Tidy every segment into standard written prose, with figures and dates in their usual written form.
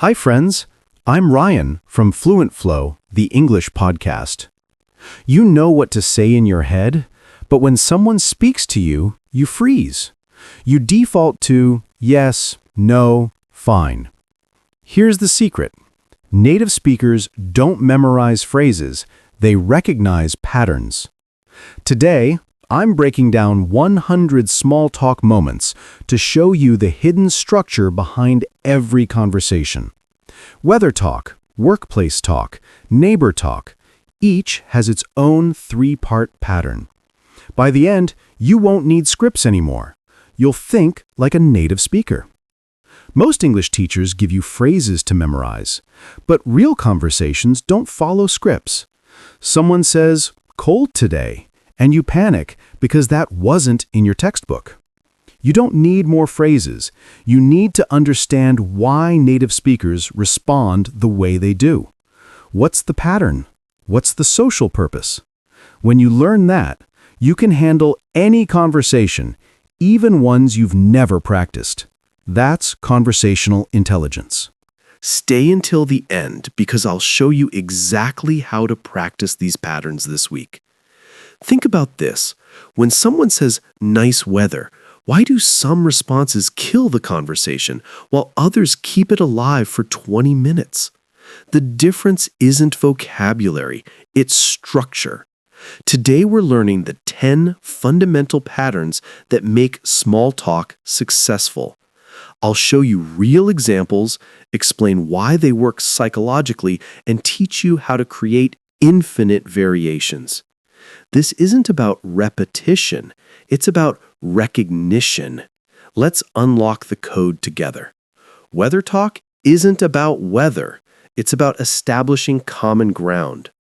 Hi, friends. I'm Ryan from Fluent Flow, the English podcast. You know what to say in your head, but when someone speaks to you, you freeze. You default to yes, no, fine. Here's the secret. Native speakers don't memorize phrases, they recognize patterns. Today, I'm breaking down 100 small talk moments to show you the hidden structure behind every conversation. Weather talk, workplace talk, neighbor talk, each has its own three-part pattern. By the end, you won't need scripts anymore. You'll think like a native speaker. Most English teachers give you phrases to memorize, but real conversations don't follow scripts. Someone says, "Cold today," and you panic because that wasn't in your textbook. You don't need more phrases. You need to understand why native speakers respond the way they do. What's the pattern? What's the social purpose? When you learn that, you can handle any conversation, even ones you've never practiced. That's conversational intelligence. Stay until the end because I'll show you exactly how to practice these patterns this week. Think about this. When someone says nice weather, why do some responses kill the conversation while others keep it alive for 20 minutes? The difference isn't vocabulary, it's structure. Today we're learning the 10 fundamental patterns that make small talk successful. I'll show you real examples, explain why they work psychologically, and teach you how to create infinite variations. This isn't about repetition, it's about recognition. Let's unlock the code together. Weather talk isn't about weather, it's about establishing common ground.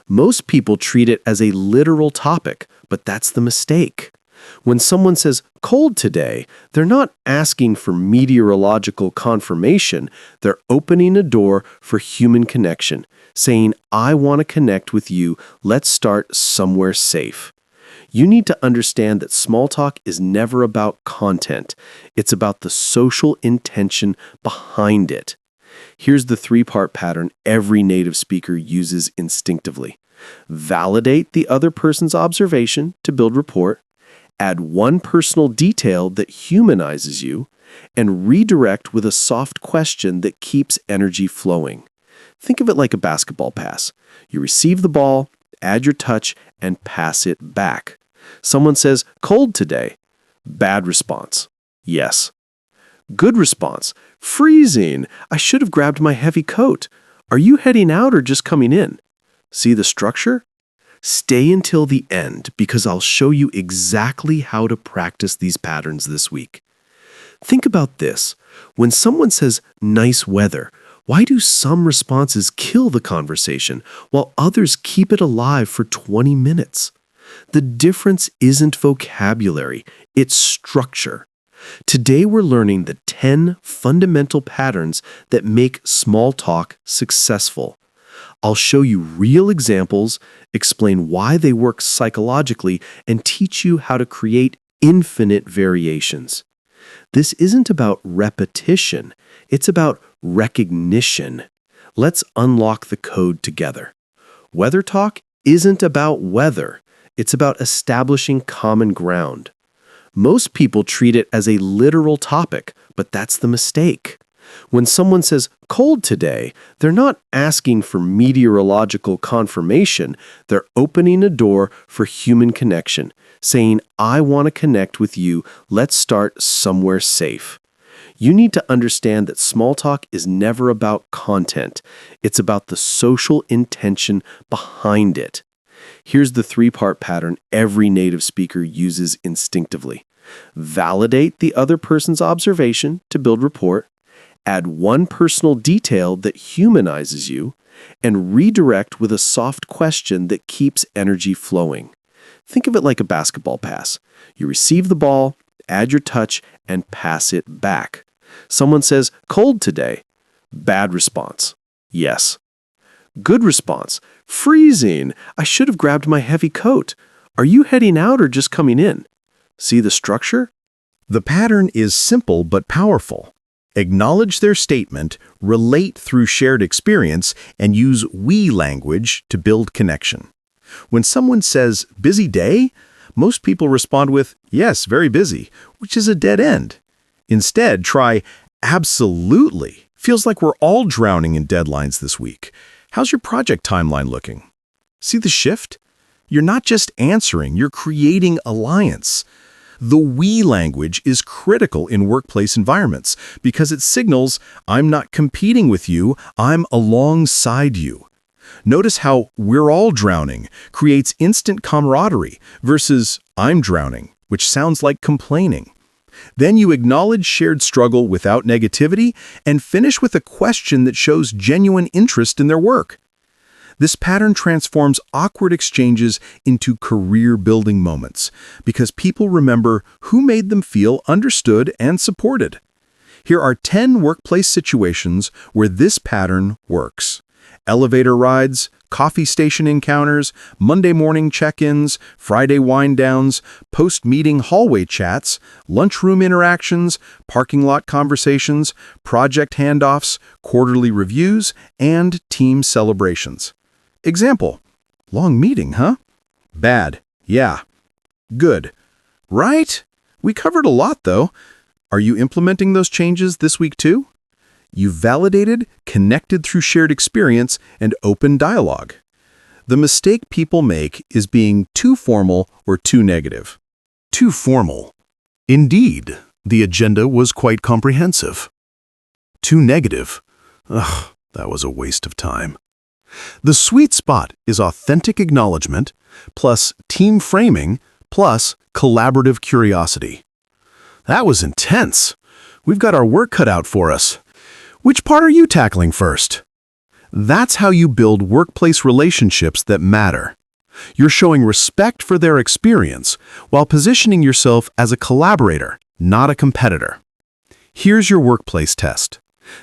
Most people treat it as a literal topic, but that's the mistake. When someone says cold today, they're not asking for meteorological confirmation, they're opening a door for human connection, saying, I want to connect with you, let's start somewhere safe. You need to understand that small talk is never about content, it's about the social intention behind it. Here's the three-part pattern every native speaker uses instinctively. Validate the other person's observation to build rapport, add one personal detail that humanizes you, and redirect with a soft question that keeps energy flowing. Think of it like a basketball pass. You receive the ball, add your touch, and pass it back. Someone says, cold today. Bad response. Yes. Good response. Freezing. I should have grabbed my heavy coat. Are you heading out or just coming in? See the structure? Stay until the end because I'll show you exactly how to practice these patterns this week. Think about this. When someone says nice weather, why do some responses kill the conversation while others keep it alive for 20 minutes? The difference isn't vocabulary, it's structure. Today we're learning the 10 fundamental patterns that make small talk successful. I'll show you real examples, explain why they work psychologically, and teach you how to create infinite variations. This isn't about repetition, it's about recognition. Let's unlock the code together. Weather talk isn't about weather, it's about establishing common ground. Most people treat it as a literal topic, but that's the mistake. When someone says cold today, they're not asking for meteorological confirmation, they're opening a door for human connection, saying, I want to connect with you, let's start somewhere safe. You need to understand that small talk is never about content, it's about the social intention behind it. Here's the three-part pattern every native speaker uses instinctively. Validate the other person's observation to build rapport, add one personal detail that humanizes you, and redirect with a soft question that keeps energy flowing. Think of it like a basketball pass. You receive the ball, add your touch, and pass it back. Someone says, cold today. Bad response. Yes. Good response. Freezing. I should have grabbed my heavy coat. Are you heading out or just coming in? See the structure? The pattern is simple but powerful. Acknowledge their statement, relate through shared experience, and use we language to build connection. When someone says, busy day, most people respond with, yes, very busy, which is a dead end. Instead, try, absolutely. Feels like we're all drowning in deadlines this week. How's your project timeline looking? See the shift? You're not just answering, you're creating alliance. The we language is critical in workplace environments because it signals, I'm not competing with you, I'm alongside you. Notice how we're all drowning creates instant camaraderie versus I'm drowning, which sounds like complaining. Then you acknowledge shared struggle without negativity and finish with a question that shows genuine interest in their work. This pattern transforms awkward exchanges into career-building moments because people remember who made them feel understood and supported. Here are 10 workplace situations where this pattern works. Elevator rides, coffee station encounters, Monday morning check-ins, Friday wind-downs, post-meeting hallway chats, lunchroom interactions, parking lot conversations, project handoffs, quarterly reviews, and team celebrations. Example, long meeting, huh? Bad, yeah. Good, right? We covered a lot, though. Are you implementing those changes this week, too? You've validated, connected through shared experience, and open dialogue. The mistake people make is being too formal or too negative. Too formal. Indeed, the agenda was quite comprehensive. Too negative. Ugh, that was a waste of time. The sweet spot is authentic acknowledgement, plus team framing, plus collaborative curiosity. That was intense. We've got our work cut out for us. Which part are you tackling first? That's how you build workplace relationships that matter. You're showing respect for their experience while positioning yourself as a collaborator, not a competitor. Here's your workplace test.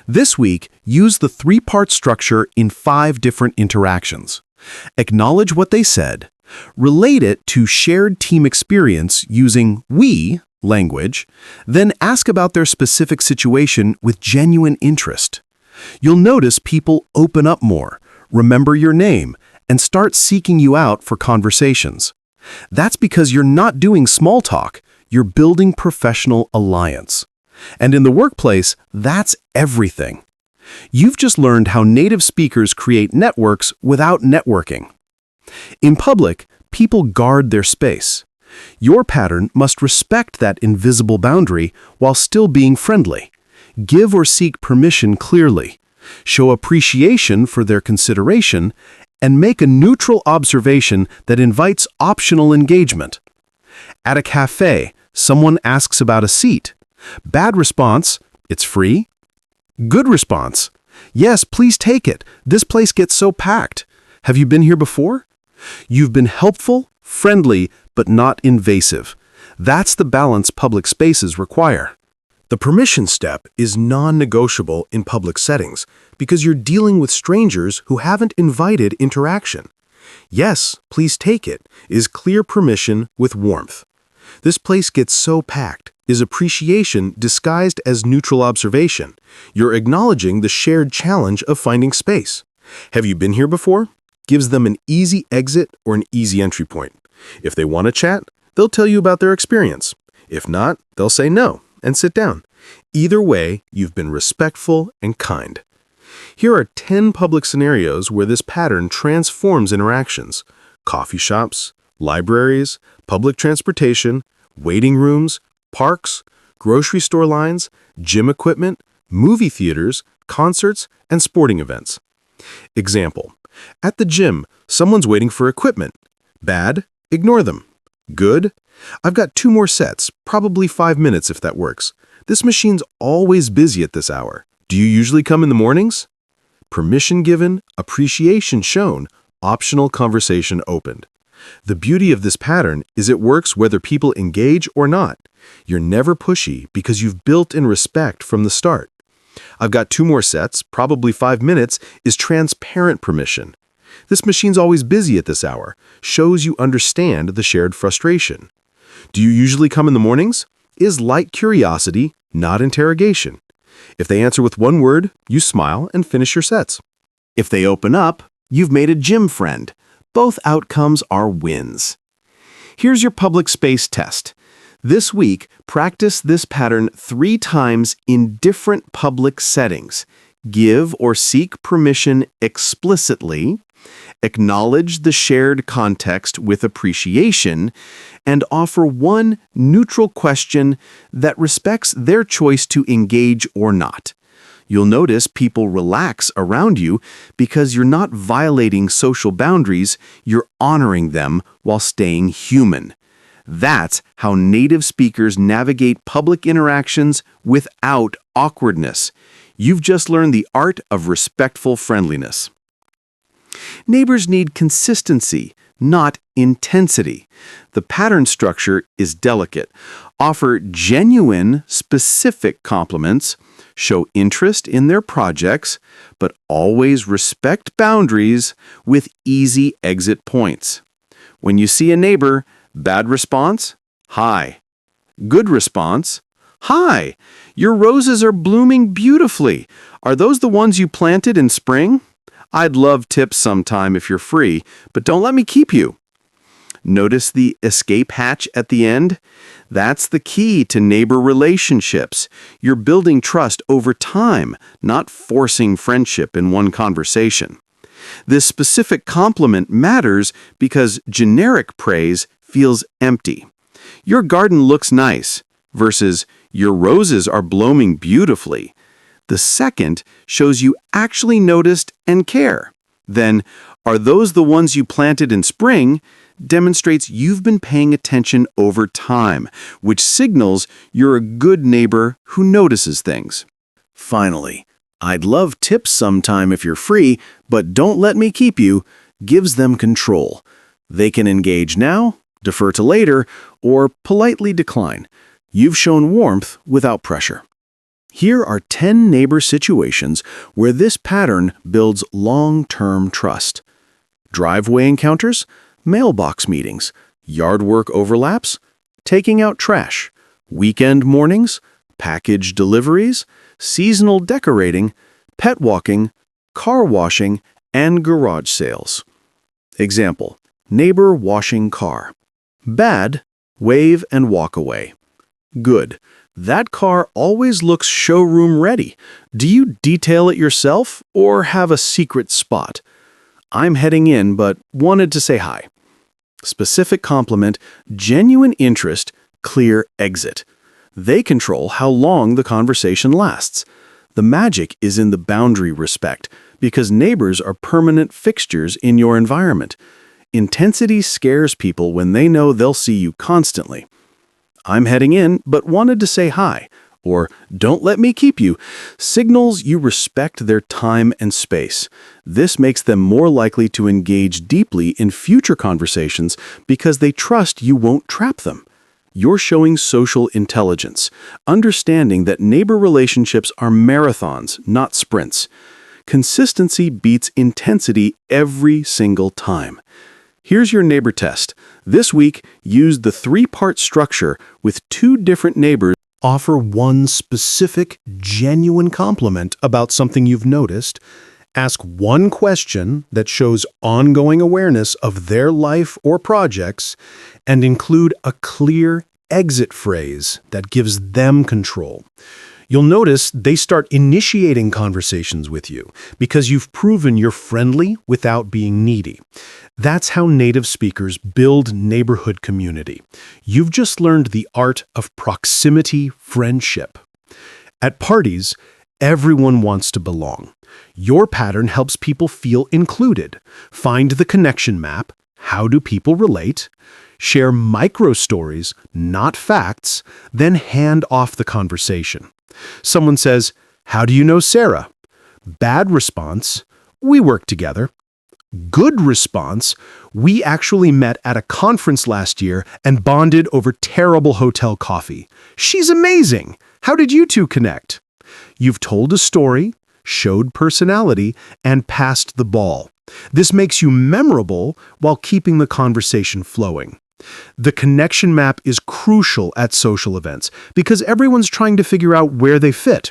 This week, use the 3-part structure in 5 different interactions. Acknowledge what they said, relate it to shared team experience using we language, then ask about their specific situation with genuine interest. You'll notice people open up more, remember your name, and start seeking you out for conversations. That's because you're not doing small talk, you're building professional alliance. And in the workplace, that's everything. You've just learned how native speakers create networks without networking. In public, people guard their space. Your pattern must respect that invisible boundary while still being friendly. Give or seek permission clearly. Show appreciation for their consideration, and make a neutral observation that invites optional engagement. At a cafe, someone asks about a seat. Bad response, it's free. Good response, yes, please take it. This place gets so packed. Have you been here before? You've been helpful, friendly, but not invasive. That's the balance public spaces require. The permission step is non-negotiable in public settings because you're dealing with strangers who haven't invited interaction. Yes, please take it is clear permission with warmth. This place gets so packed is appreciation disguised as neutral observation. You're acknowledging the shared challenge of finding space. Have you been here before? Gives them an easy exit or an easy entry point. If they want to chat, they'll tell you about their experience. If not, they'll say no and sit down. Either way, you've been respectful and kind. Here are 10 public scenarios where this pattern transforms interactions. Coffee shops, libraries, public transportation, waiting rooms, parks, grocery store lines, gym equipment, movie theaters, concerts, and sporting events. Example, at the gym, someone's waiting for equipment. Bad, ignore them. Good, I've got 2 more sets, probably 5 minutes if that works. This machine's always busy at this hour. Do you usually come in the mornings? Permission given, appreciation shown, optional conversation opened. The beauty of this pattern is it works whether people engage or not. You're never pushy because you've built in respect from the start. I've got 2 more sets, probably 5 minutes, is transparent permission. This machine's always busy at this hour, shows you understand the shared frustration. Do you usually come in the mornings? Is light curiosity, not interrogation. If they answer with one word, you smile and finish your sets. If they open up, you've made a gym friend. Both outcomes are wins. Here's your public space test. This week, practice this pattern 3 times in different public settings. Give or seek permission explicitly, acknowledge the shared context with appreciation, and offer one neutral question that respects their choice to engage or not. You'll notice people relax around you because you're not violating social boundaries, you're honoring them while staying human. That's how native speakers navigate public interactions without awkwardness. You've just learned the art of respectful friendliness. Neighbors need consistency, not intensity. The pattern structure is delicate. Offer genuine, specific compliments, show interest in their projects, but always respect boundaries with easy exit points. When you see a neighbor, bad response? Hi. Good response? Hi. Your roses are blooming beautifully. Are those the ones you planted in spring? I'd love tips sometime if you're free, but don't let me keep you. Notice the escape hatch at the end? That's the key to neighbor relationships. You're building trust over time, not forcing friendship in one conversation. This specific compliment matters because generic praise feels empty. Your garden looks nice versus your roses are blooming beautifully. The second shows you actually noticed and care. Then, are those the ones you planted in spring? Demonstrates you've been paying attention over time, which signals you're a good neighbor who notices things. Finally, I'd love tips sometime if you're free, but don't let me keep you, gives them control. They can engage now, defer to later, or politely decline. You've shown warmth without pressure. Here are 10 neighbor situations where this pattern builds long-term trust. Driveway encounters, mailbox meetings, yard work overlaps, taking out trash, weekend mornings, package deliveries, seasonal decorating, pet walking, car washing, and garage sales. Example, neighbor washing car. Bad, wave and walk away. Good. That car always looks showroom ready. Do you detail it yourself or have a secret spot? I'm heading in but wanted to say hi. Specific compliment, genuine interest, clear exit. They control how long the conversation lasts. The magic is in the boundary respect because neighbors are permanent fixtures in your environment. Intensity scares people when they know they'll see you constantly. I'm heading in, but wanted to say hi, or don't let me keep you, signals you respect their time and space. This makes them more likely to engage deeply in future conversations because they trust you won't trap them. You're showing social intelligence, understanding that neighbor relationships are marathons, not sprints. Consistency beats intensity every single time. Here's your neighbor test. This week, use the 3-part structure with 2 different neighbors. Offer one specific, genuine compliment about something you've noticed. Ask one question that shows ongoing awareness of their life or projects, and include a clear exit phrase that gives them control. You'll notice they start initiating conversations with you because you've proven you're friendly without being needy. That's how native speakers build neighborhood community. You've just learned the art of proximity friendship. At parties, everyone wants to belong. Your pattern helps people feel included. Find the connection map. How do people relate? Share micro stories, not facts, then hand off the conversation. Someone says, "How do you know Sarah?" Bad response, "We work together." Good response, "We actually met at a conference last year and bonded over terrible hotel coffee. She's amazing. How did you two connect?" You've told a story, showed personality, and passed the ball. This makes you memorable while keeping the conversation flowing. The connection map is crucial at social events because everyone's trying to figure out where they fit.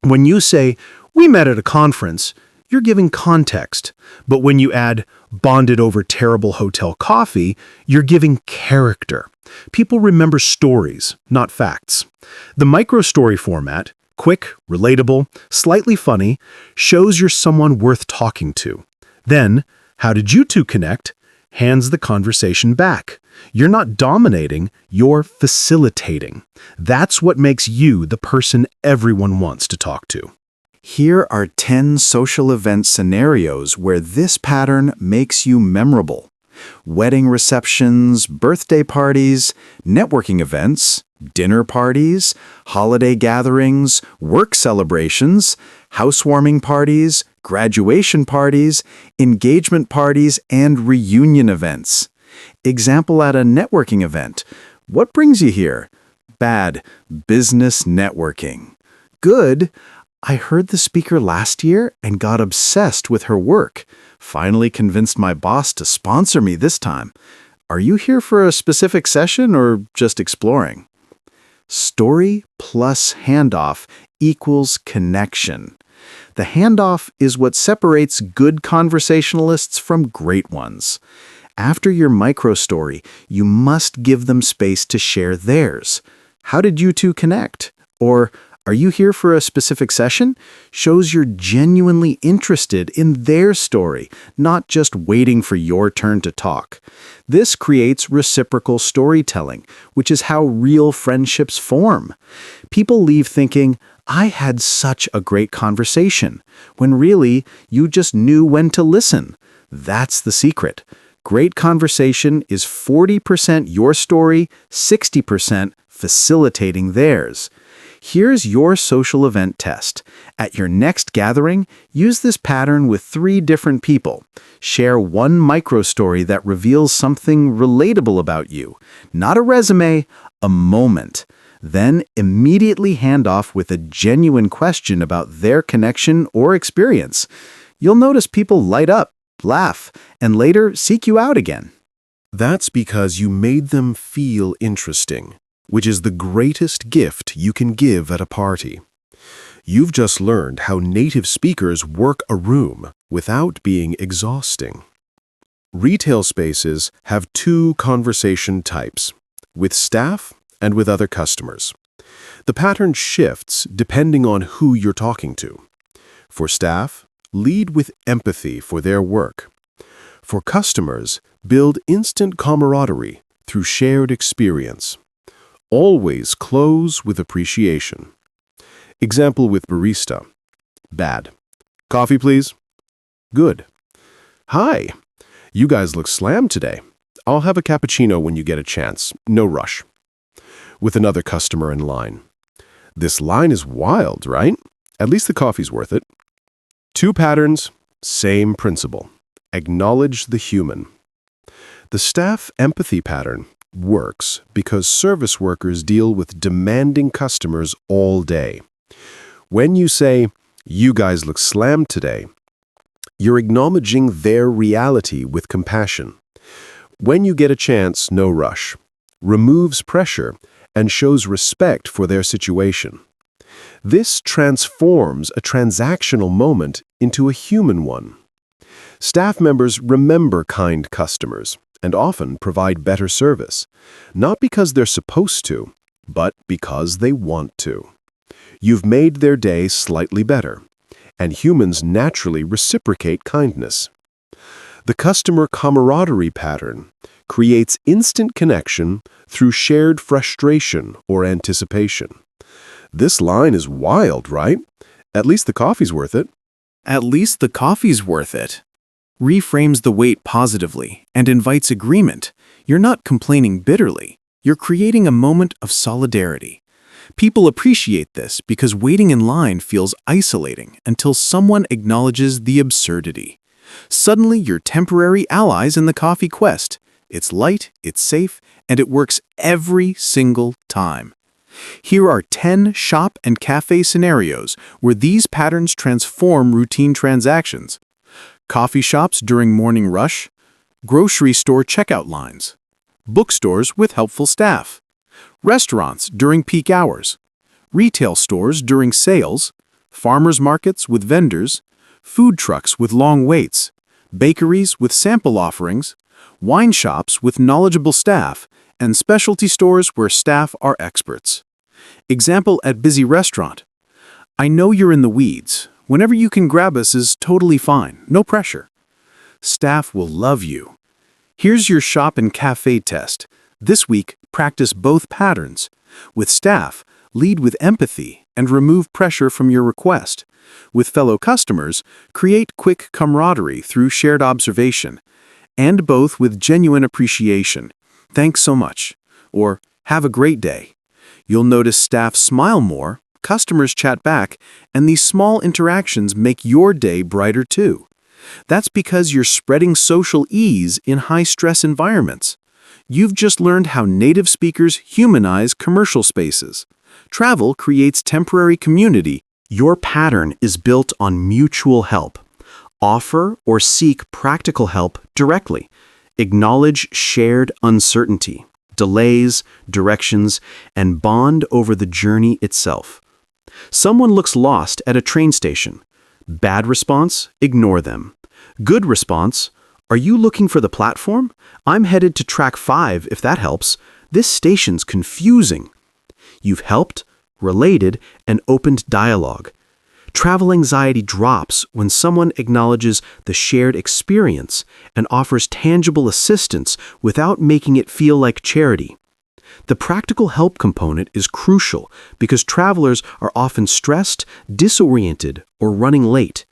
When you say, "We met at a conference," you're giving context. But when you add, "bonded over terrible hotel coffee," you're giving character. People remember stories, not facts. The micro-story format, quick, relatable, slightly funny, shows you're someone worth talking to. Then, "How did you two connect?" hands the conversation back. You're not dominating, you're facilitating. That's what makes you the person everyone wants to talk to. Here are 10 social event scenarios where this pattern makes you memorable. Wedding receptions, birthday parties, networking events, dinner parties, holiday gatherings, work celebrations, housewarming parties, graduation parties, engagement parties, and reunion events. Example at a networking event. What brings you here? Bad. Business networking. Good. I heard the speaker last year and got obsessed with her work. Finally convinced my boss to sponsor me this time. Are you here for a specific session or just exploring? Story plus handoff equals connection. The handoff is what separates good conversationalists from great ones. After your micro-story, you must give them space to share theirs. How did you two connect? Or, "Are you here for a specific session?" shows you're genuinely interested in their story, not just waiting for your turn to talk. This creates reciprocal storytelling, which is how real friendships form. People leave thinking, "I had such a great conversation," when really, you just knew when to listen. That's the secret. Great conversation is 40% your story, 60% facilitating theirs. Here's your social event test. At your next gathering, use this pattern with 3 different people. Share one micro-story that reveals something relatable about you. Not a resume, a moment. Then immediately hand off with a genuine question about their connection or experience. You'll notice people light up, laugh, and later seek you out again. That's because you made them feel interesting, which is the greatest gift you can give at a party. You've just learned how native speakers work a room without being exhausting. Retail spaces have 2 conversation types, with staff and with other customers. The pattern shifts depending on who you're talking to. For staff, lead with empathy for their work. For customers, build instant camaraderie through shared experience. Always close with appreciation. Example with barista. Bad. "Coffee, please?" Good. "Hi. You guys look slammed today. I'll have a cappuccino when you get a chance. No rush." With another customer in line. "This line is wild, right? At least the coffee's worth it." 2 patterns, same principle. Acknowledge the human. The staff empathy pattern works because service workers deal with demanding customers all day. When you say, "You guys look slammed today," you're acknowledging their reality with compassion. When you get a chance, no rush. Removes pressure and shows respect for their situation. This transforms a transactional moment into a human one. Staff members remember kind customers and often provide better service, not because they're supposed to, but because they want to. You've made their day slightly better, and humans naturally reciprocate kindness. The customer camaraderie pattern creates instant connection through shared frustration or anticipation. "This line is wild, right? At least the coffee's worth it." At least the coffee's worth it. Reframes the wait positively and invites agreement. You're not complaining bitterly. You're creating a moment of solidarity. People appreciate this because waiting in line feels isolating until someone acknowledges the absurdity. Suddenly, you're temporary allies in the coffee quest. It's light, it's safe, and it works every single time. Here are 10 shop and cafe scenarios where these patterns transform routine transactions. Coffee shops during morning rush, grocery store checkout lines, bookstores with helpful staff, restaurants during peak hours, retail stores during sales, farmers markets with vendors, food trucks with long waits, bakeries with sample offerings, wine shops with knowledgeable staff, and specialty stores where staff are experts. Example at busy restaurant. I know you're in the weeds. Whenever you can grab us is totally fine, no pressure. Staff will love you. Here's your shop and cafe test. This week, practice both patterns. With staff, lead with empathy and remove pressure from your request. With fellow customers, create quick camaraderie through shared observation. And both with genuine appreciation. Thanks so much. Or, have a great day. You'll notice staff smile more, customers chat back, and these small interactions make your day brighter too. That's because you're spreading social ease in high-stress environments. You've just learned how native speakers humanize commercial spaces. Travel creates temporary community. Your pattern is built on mutual help. Offer or seek practical help directly. Acknowledge shared uncertainty, delays, directions, and bond over the journey itself. Someone looks lost at a train station. Bad response, ignore them. Good response, are you looking for the platform? I'm headed to track 5 if that helps. This station's confusing. You've helped, related, and opened dialogue. Travel anxiety drops when someone acknowledges the shared experience and offers tangible assistance without making it feel like charity. The practical help component is crucial because travelers are often stressed, disoriented, or running late.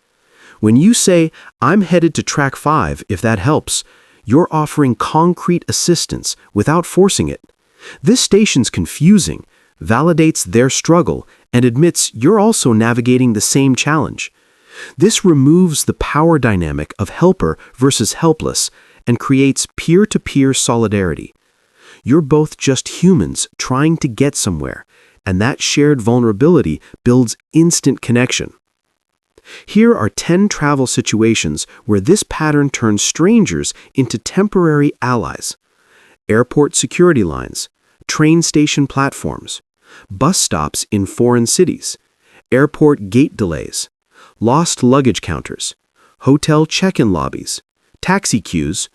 When you say, I'm headed to track 5 if that helps, you're offering concrete assistance without forcing it. This station's confusing, validates their struggle, and admits you're also navigating the same challenge. This removes the power dynamic of helper versus helpless and creates peer-to-peer solidarity. You're both just humans trying to get somewhere, and that shared vulnerability builds instant connection. Here are 10 travel situations where this pattern turns strangers into temporary allies. Airport security lines, train station platforms, bus stops in foreign cities, airport gate delays, lost luggage counters, hotel check-in lobbies, taxi queues,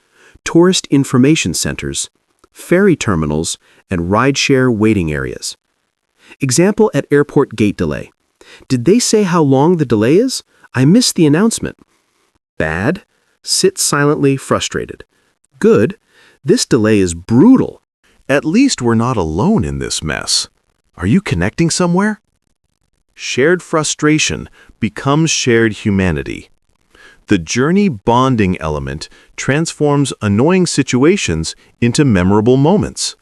tourist information centers, ferry terminals, and rideshare waiting areas. Example at airport gate delay. Did they say how long the delay is? I missed the announcement. Bad, sit silently frustrated. Good, this delay is brutal. At least we're not alone in this mess. Are you connecting somewhere? Shared frustration becomes shared humanity. The journey bonding element transforms annoying situations into memorable moments.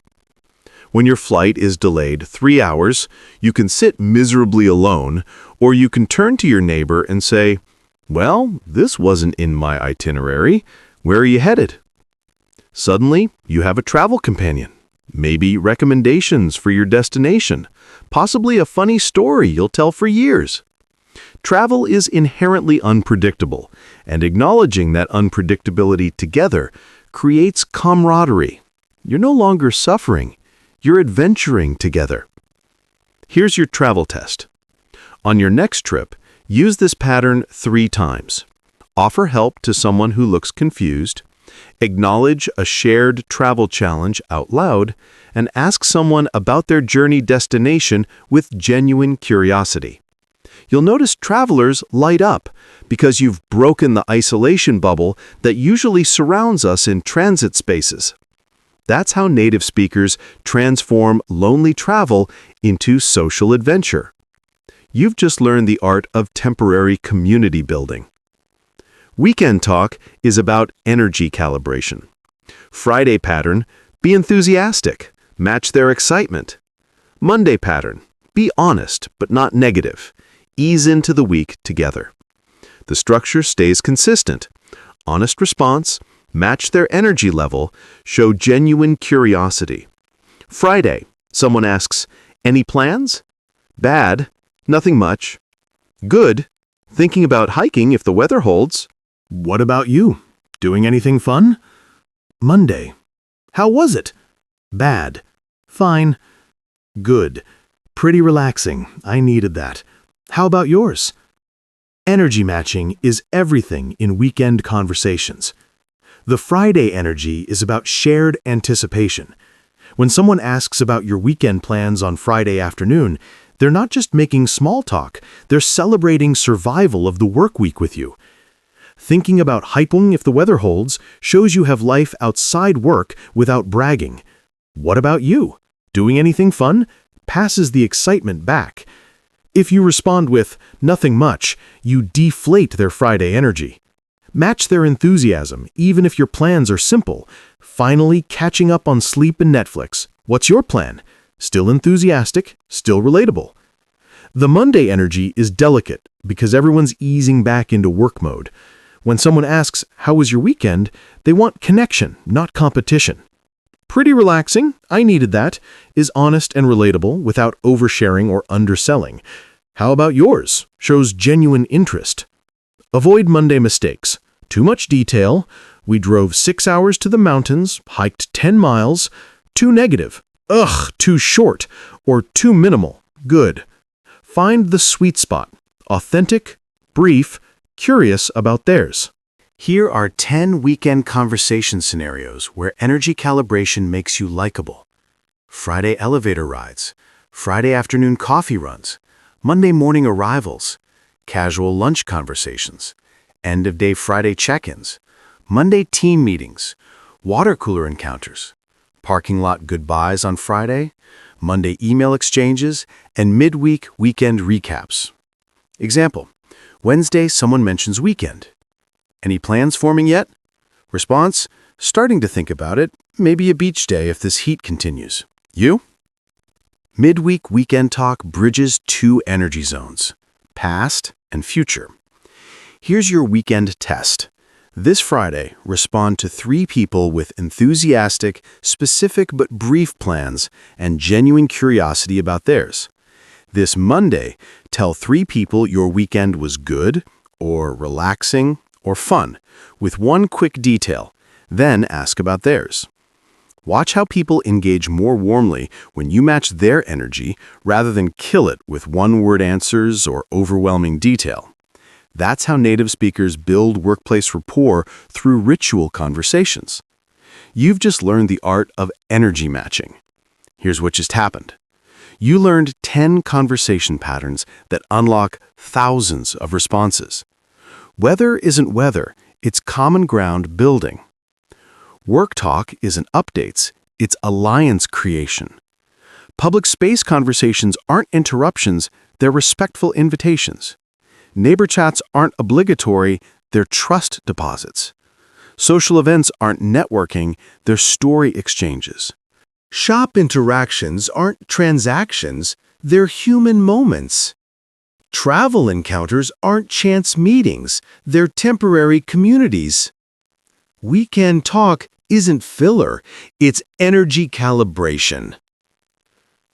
When your flight is delayed 3 hours, you can sit miserably alone, or you can turn to your neighbor and say, "Well, this wasn't in my itinerary. Where are you headed?" Suddenly, you have a travel companion. Maybe recommendations for your destination, possibly a funny story you'll tell for years. Travel is inherently unpredictable, and acknowledging that unpredictability together creates camaraderie. You're no longer suffering, you're adventuring together. Here's your travel test. On your next trip, use this pattern 3 times. Offer help to someone who looks confused, acknowledge a shared travel challenge out loud, and ask someone about their journey destination with genuine curiosity. You'll notice travelers light up because you've broken the isolation bubble that usually surrounds us in transit spaces. That's how native speakers transform lonely travel into social adventure. You've just learned the art of temporary community building. Weekend talk is about energy calibration. Friday pattern, be enthusiastic, match their excitement. Monday pattern, be honest but not negative. Ease into the week together. The structure stays consistent. Honest response, match their energy level, show genuine curiosity. Friday, someone asks, any plans? Bad, nothing much. Good, thinking about hiking if the weather holds. What about you? Doing anything fun? Monday. How was it? Bad. Fine. Good. Pretty relaxing. I needed that. How about yours? Energy matching is everything in weekend conversations. The Friday energy is about shared anticipation. When someone asks about your weekend plans on Friday afternoon, they're not just making small talk, they're celebrating survival of the work week with you. Thinking about hiking if the weather holds shows you have life outside work without bragging. What about you? Doing anything fun? Passes the excitement back. If you respond with nothing much, you deflate their Friday energy. Match their enthusiasm, even if your plans are simple. Finally catching up on sleep and Netflix. What's your plan? Still enthusiastic, still relatable. The Monday energy is delicate because everyone's easing back into work mode. When someone asks, "How was your weekend?" they want connection, not competition. Pretty relaxing, I needed that, is honest and relatable without oversharing or underselling. How about yours? Shows genuine interest. Avoid Monday mistakes. Too much detail. We drove 6 hours to the mountains, hiked 10 miles. Too negative. Ugh, too short. Or too minimal. Good. Find the sweet spot. Authentic, brief, curious about theirs. Here are 10 weekend conversation scenarios where energy calibration makes you likable. Friday elevator rides, Friday afternoon coffee runs, Monday morning arrivals, casual lunch conversations, end-of-day Friday check-ins, Monday team meetings, water cooler encounters, parking lot goodbyes on Friday, Monday email exchanges, and midweek weekend recaps. Example, Wednesday someone mentions weekend. Any plans forming yet? Response, starting to think about it, maybe a beach day if this heat continues. You? Midweek weekend talk bridges two energy zones, past and future. Here's your weekend test. This Friday, respond to 3 people with enthusiastic, specific but brief plans and genuine curiosity about theirs. This Monday, tell 3 people your weekend was good, or relaxing, or fun, with one quick detail, then ask about theirs. Watch how people engage more warmly when you match their energy rather than kill it with one-word answers or overwhelming detail. That's how native speakers build workplace rapport through ritual conversations. You've just learned the art of energy matching. Here's what just happened. You learned 10 conversation patterns that unlock thousands of responses. Weather isn't weather, it's common ground building. Work talk isn't updates, it's alliance creation. Public space conversations aren't interruptions, they're respectful invitations. Neighbor chats aren't obligatory, they're trust deposits. Social events aren't networking, they're story exchanges. Shop interactions aren't transactions, they're human moments. Travel encounters aren't chance meetings, they're temporary communities. Weekend talk isn't filler, it's energy calibration.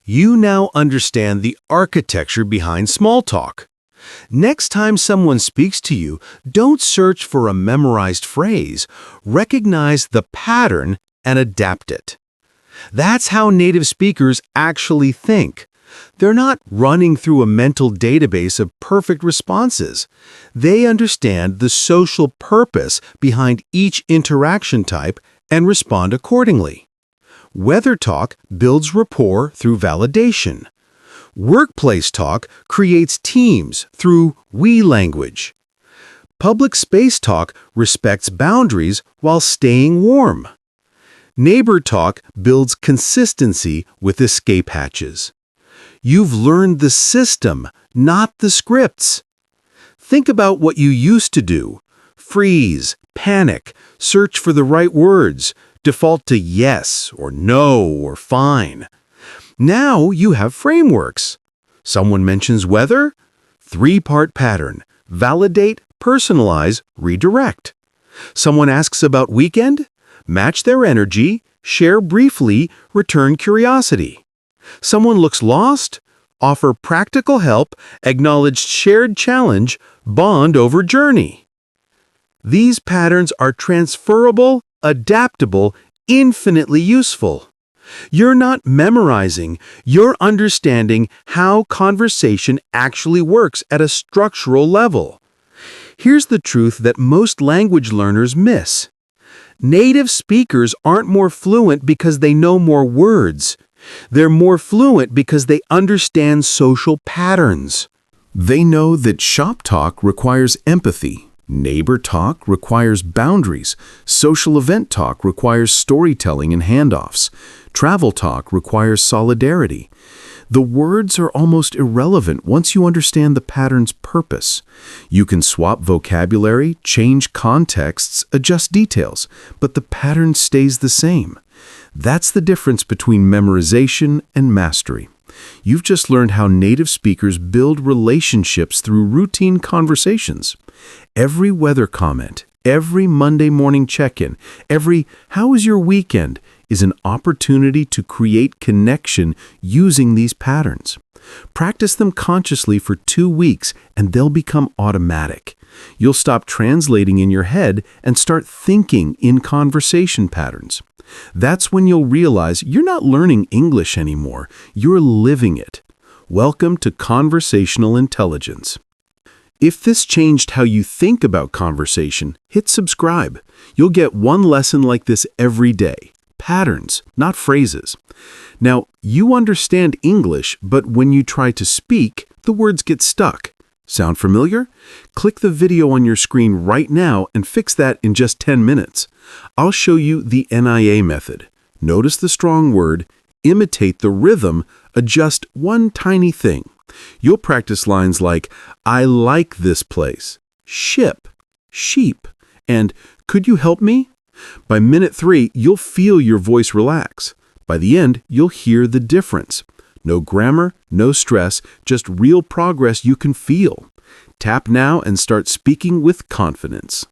You now understand the architecture behind small talk. Next time someone speaks to you, don't search for a memorized phrase. Recognize the pattern and adapt it. That's how native speakers actually think. They're not running through a mental database of perfect responses. They understand the social purpose behind each interaction type and respond accordingly. Weather talk builds rapport through validation. Workplace talk creates teams through we language. Public space talk respects boundaries while staying warm. Neighbor talk builds consistency with escape hatches. You've learned the system, not the scripts. Think about what you used to do. Freeze, panic, search for the right words, default to yes or no or fine. Now you have frameworks. Someone mentions weather? 3-part pattern. Validate, personalize, redirect. Someone asks about weekend? Match their energy, share briefly, return curiosity. Someone looks lost? Offer practical help, acknowledge shared challenge, bond over journey. These patterns are transferable, adaptable, infinitely useful. You're not memorizing, you're understanding how conversation actually works at a structural level. Here's the truth that most language learners miss. Native speakers aren't more fluent because they know more words. They're more fluent because they understand social patterns. They know that shop talk requires empathy, neighbor talk requires boundaries, social event talk requires storytelling and handoffs, travel talk requires solidarity. The words are almost irrelevant once you understand the pattern's purpose. You can swap vocabulary, change contexts, adjust details, but the pattern stays the same. That's the difference between memorization and mastery. You've just learned how native speakers build relationships through routine conversations. Every weather comment, every Monday morning check-in, every "how was your weekend?" is an opportunity to create connection using these patterns. Practice them consciously for 2 weeks and they'll become automatic. You'll stop translating in your head and start thinking in conversation patterns. That's when you'll realize you're not learning English anymore, you're living it. Welcome to Conversational Intelligence. If this changed how you think about conversation, hit subscribe. You'll get one lesson like this every day. Patterns, not phrases. Now, you understand English, but when you try to speak, the words get stuck. Sound familiar? Click the video on your screen right now and fix that in just 10 minutes. I'll show you the NIA method. Notice the strong word, imitate the rhythm, adjust one tiny thing. You'll practice lines like, "I like this place," "ship," "sheep," and "could you help me?" By minute 3, you'll feel your voice relax. By the end, you'll hear the difference. No grammar, no stress, just real progress you can feel. Tap now and start speaking with confidence.